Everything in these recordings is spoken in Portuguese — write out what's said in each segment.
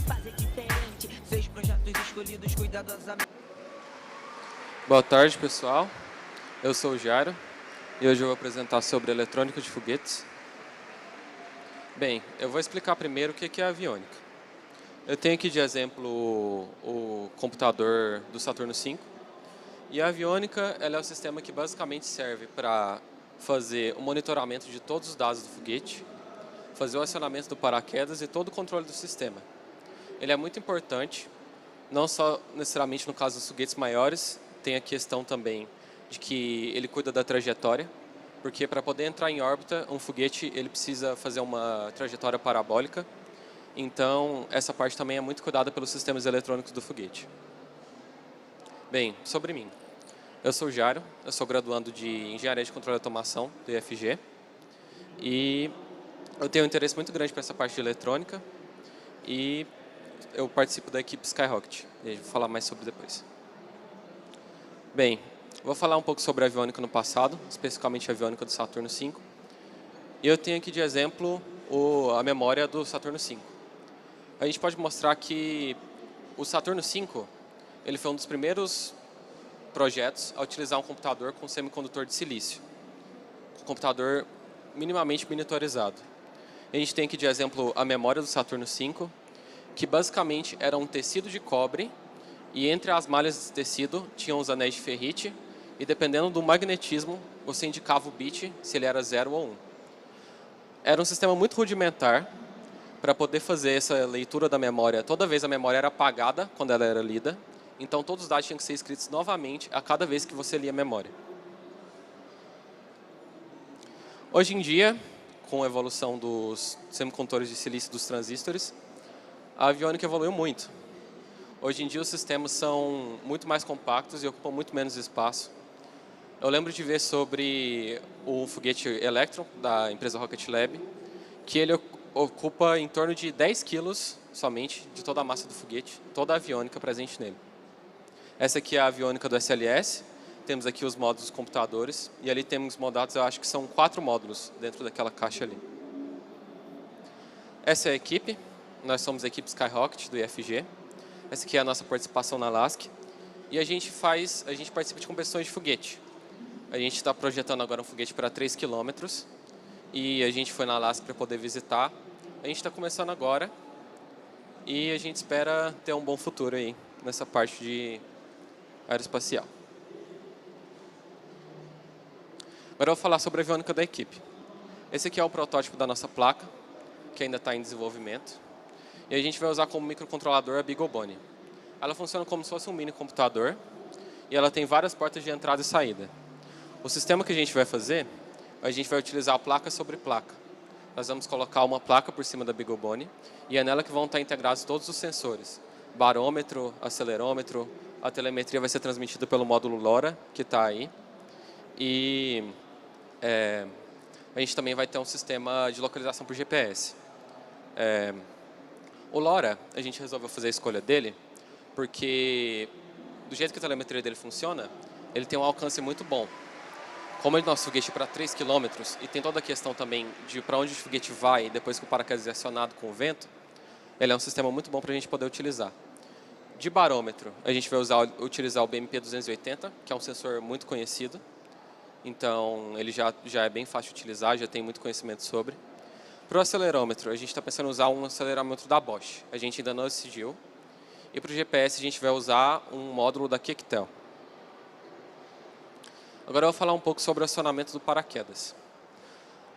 fazer diferente. 6 projetos escolhidos cuidadosamente. Boa tarde, pessoal. Eu sou o Jairo e hoje eu vou apresentar sobre eletrônica de foguetes. Bem, eu vou explicar primeiro o que é a aviônica. Eu tenho aqui de exemplo o computador do Saturno V. E a aviônica ela é o sistema que basicamente serve para fazer o monitoramento de todos os dados do foguete, fazer o acionamento do paraquedas e todo o controle do sistema. Ele é muito importante, não só necessariamente no caso dos foguetes maiores, tem a questão também de que ele cuida da trajetória, porque para poder entrar em órbita, um foguete ele precisa fazer uma trajetória parabólica, então essa parte também é muito cuidada pelos sistemas eletrônicos do foguete. Bem, sobre mim. Eu sou o Jairo, eu sou graduando de Engenharia de Controle e Automação do IFG e eu tenho um interesse muito grande para essa parte de eletrônica e eu participo da equipe Skyrocket, e vou falar mais sobre depois. Bem, vou falar um pouco sobre a aviônica no passado, especificamente a aviônica do Saturno V. E eu tenho aqui de exemplo a memória do Saturno V. A gente pode mostrar que o Saturno V ele foi um dos primeiros projetos a utilizar um computador com semicondutor de silício. Um computador minimamente monitorizado. A gente tem aqui de exemplo a memória do Saturno V, que basicamente era um tecido de cobre e entre as malhas desse tecido tinham os anéis de ferrite e dependendo do magnetismo você indicava o bit se ele era 0 ou 1. Era um sistema muito rudimentar para poder fazer essa leitura da memória. Toda vez a memória era apagada quando ela era lida, então todos os dados tinham que ser escritos novamente a cada vez que você lia a memória. Hoje em dia, com a evolução dos semicondutores de silício dos transistores, a aviônica evoluiu muito. Hoje em dia os sistemas são muito mais compactos e ocupam muito menos espaço. Eu lembro de ver sobre o foguete Electron, da empresa Rocket Lab, que ele ocupa em torno de 10 quilos somente de toda a massa do foguete, toda a aviônica presente nele. Essa aqui é a aviônica do SLS, temos aqui os módulos dos computadores, e ali temos modados, eu acho que são 4 módulos dentro daquela caixa ali. Essa é a equipe, nós somos a equipe Skyrocket do IFG. Essa aqui é a nossa participação na LASC. E a gente participa de competições de foguete. A gente está projetando agora um foguete para 3 km. E a gente foi na LASC para poder visitar. A gente está começando agora. E a gente espera ter um bom futuro aí nessa parte de aeroespacial. Agora eu vou falar sobre a aviônica da equipe. Esse aqui é o protótipo da nossa placa, que ainda está em desenvolvimento. E a gente vai usar como microcontrolador a BeagleBone. Ela funciona como se fosse um mini computador e ela tem várias portas de entrada e saída. O sistema que a gente vai fazer, a gente vai utilizar a placa sobre placa. Nós vamos colocar uma placa por cima da BeagleBone e é nela que vão estar integrados todos os sensores. Barômetro, acelerômetro, a telemetria vai ser transmitida pelo módulo LoRa, que está aí. E a gente também vai ter um sistema de localização por GPS. O LoRa, a gente resolveu fazer a escolha dele, porque do jeito que a telemetria dele funciona, ele tem um alcance muito bom. Como é nosso foguete para 3 km e tem toda a questão também de para onde o foguete vai depois que o paraquedas é acionado com o vento, ele é um sistema muito bom para a gente poder utilizar. De barômetro, a gente vai utilizar o BMP-280, que é um sensor muito conhecido, então ele já é bem fácil de utilizar, já tem muito conhecimento sobre. Para o acelerômetro, a gente está pensando em usar um acelerômetro da Bosch. A gente ainda não decidiu. E para o GPS, a gente vai usar um módulo da Kecktel. Agora eu vou falar um pouco sobre o acionamento do paraquedas.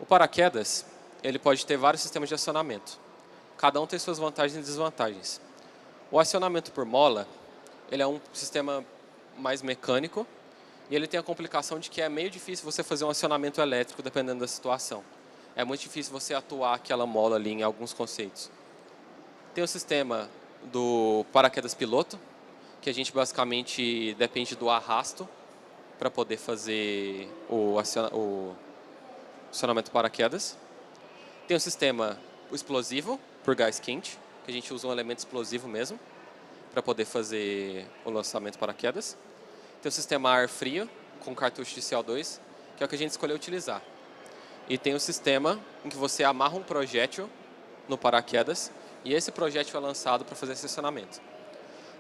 O paraquedas, ele pode ter vários sistemas de acionamento. Cada um tem suas vantagens e desvantagens. O acionamento por mola, ele é um sistema mais mecânico e ele tem a complicação de que é meio difícil você fazer um acionamento elétrico dependendo da situação. É muito difícil você atuar aquela mola ali em alguns conceitos. Tem o sistema do paraquedas piloto, que a gente basicamente depende do arrasto para poder fazer o acionamento do paraquedas. Tem o sistema explosivo, por gás quente, que a gente usa um elemento explosivo mesmo, para poder fazer o lançamento do paraquedas. Tem o sistema ar frio, com cartucho de CO2, que é o que a gente escolheu utilizar. E tem o sistema em que você amarra um projétil no paraquedas E esse projeto foi lançado para fazer esse acionamento.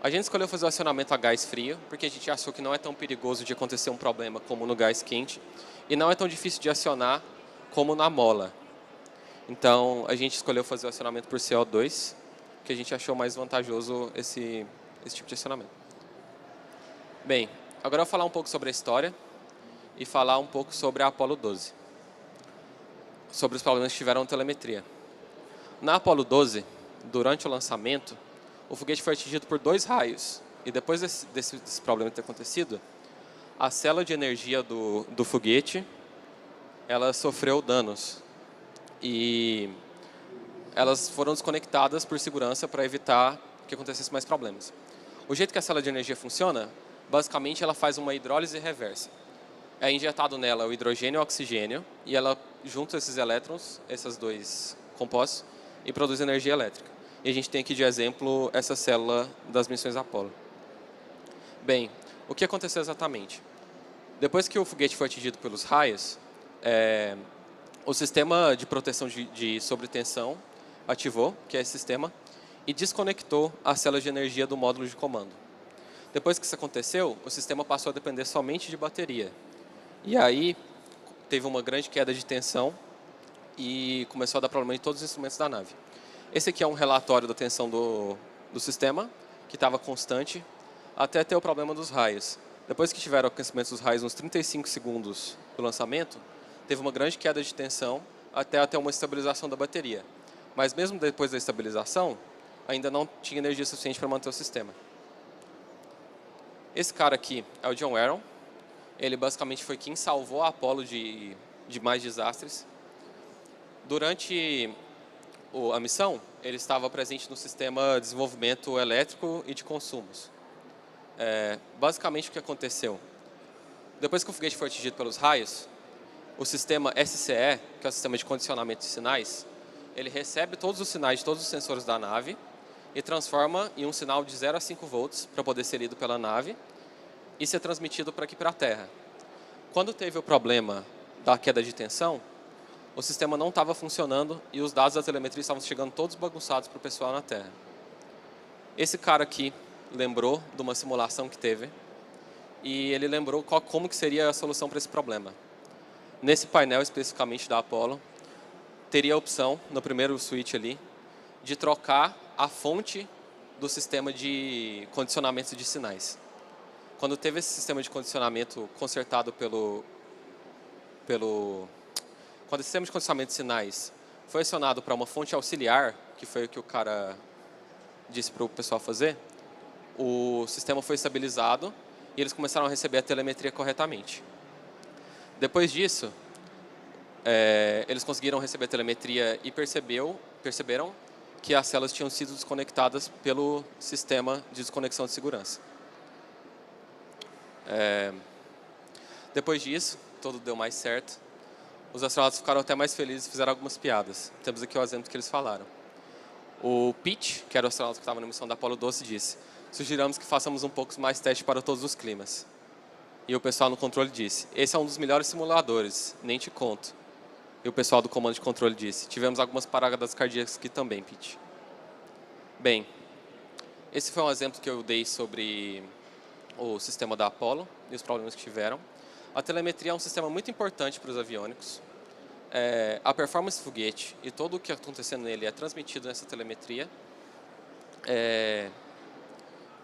A gente escolheu fazer o acionamento a gás frio, porque a gente achou que não é tão perigoso de acontecer um problema como no gás quente, e não é tão difícil de acionar como na mola. Então, a gente escolheu fazer o acionamento por CO2, que a gente achou mais vantajoso esse tipo de acionamento. Bem, agora eu vou falar um pouco sobre a história e falar um pouco sobre a Apollo 12, sobre os problemas que tiveram na telemetria. Na Apollo 12, durante o lançamento, o foguete foi atingido por 2 raios. E depois desse problema ter acontecido, a célula de energia do foguete ela sofreu danos. E elas foram desconectadas por segurança para evitar que acontecesse mais problemas. O jeito que a célula de energia funciona, basicamente ela faz uma hidrólise reversa. É injetado nela o hidrogênio e o oxigênio, e ela junta esses elétrons, esses 2 compostos, e produz energia elétrica. E a gente tem aqui de exemplo essa célula das missões Apollo. Bem, o que aconteceu exatamente? Depois que o foguete foi atingido pelos raios, o sistema de proteção de sobretensão ativou, que é esse sistema, e desconectou as células de energia do módulo de comando. Depois que isso aconteceu, o sistema passou a depender somente de bateria. E aí teve uma grande queda de tensão e começou a dar problema em todos os instrumentos da nave. Esse aqui é um relatório da tensão do sistema, que estava constante, até ter o problema dos raios. Depois que tiveram o aquecimento dos raios nos 35 segundos do lançamento, teve uma grande queda de tensão até ter uma estabilização da bateria. Mas mesmo depois da estabilização, ainda não tinha energia suficiente para manter o sistema. Esse cara aqui é o John Arrow. Ele basicamente foi quem salvou a Apollo de mais desastres. Durante a missão, ele estava presente no sistema de desenvolvimento elétrico e de consumos. Basicamente o que aconteceu? Depois que o foguete foi atingido pelos raios, o sistema SCE, que é o sistema de condicionamento de sinais, ele recebe todos os sinais de todos os sensores da nave e transforma em um sinal de 0 a 5 volts para poder ser lido pela nave e ser transmitido para aqui para a Terra. Quando teve o problema da queda de tensão, o sistema não estava funcionando e os dados da telemetria estavam chegando todos bagunçados para o pessoal na Terra. Esse cara aqui lembrou de uma simulação que teve e ele lembrou como que seria a solução para esse problema. Nesse painel especificamente da Apollo, teria a opção, no primeiro switch ali, de trocar a fonte do sistema de condicionamento de sinais. Quando teve esse sistema de condicionamento consertado quando o sistema de condicionamento de sinais foi acionado para uma fonte auxiliar, que foi o que o cara disse para o pessoal fazer, o sistema foi estabilizado e eles começaram a receber a telemetria corretamente. Depois disso, eles conseguiram receber a telemetria e perceberam que as células tinham sido desconectadas pelo sistema de desconexão de segurança. Depois disso, tudo deu mais certo. Os astronautas ficaram até mais felizes e fizeram algumas piadas. Temos aqui o exemplo que eles falaram. O Pete, que era o astronauta que estava na missão da Apollo 12, disse: "Sugerimos que façamos um pouco mais testes para todos os climas." E o pessoal no controle disse: "Esse é um dos melhores simuladores, nem te conto." E o pessoal do comando de controle disse: "Tivemos algumas paradas cardíacas aqui também, Pete." Bem, esse foi um exemplo que eu dei sobre o sistema da Apollo e os problemas que tiveram. A telemetria é um sistema muito importante para os aviônicos. A performance do foguete e todo o que está acontecendo nele é transmitido nessa telemetria.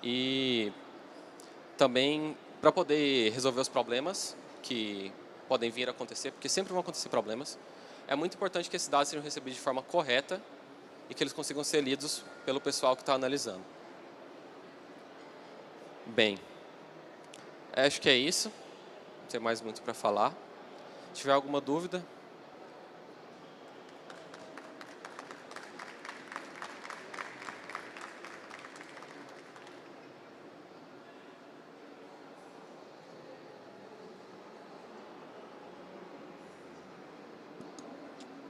E também para poder resolver os problemas que podem vir a acontecer, porque sempre vão acontecer problemas, é muito importante que esses dados sejam recebidos de forma correta e que eles consigam ser lidos pelo pessoal que está analisando. Bem, acho que é isso. Não tem mais muito para falar. Se tiver alguma dúvida,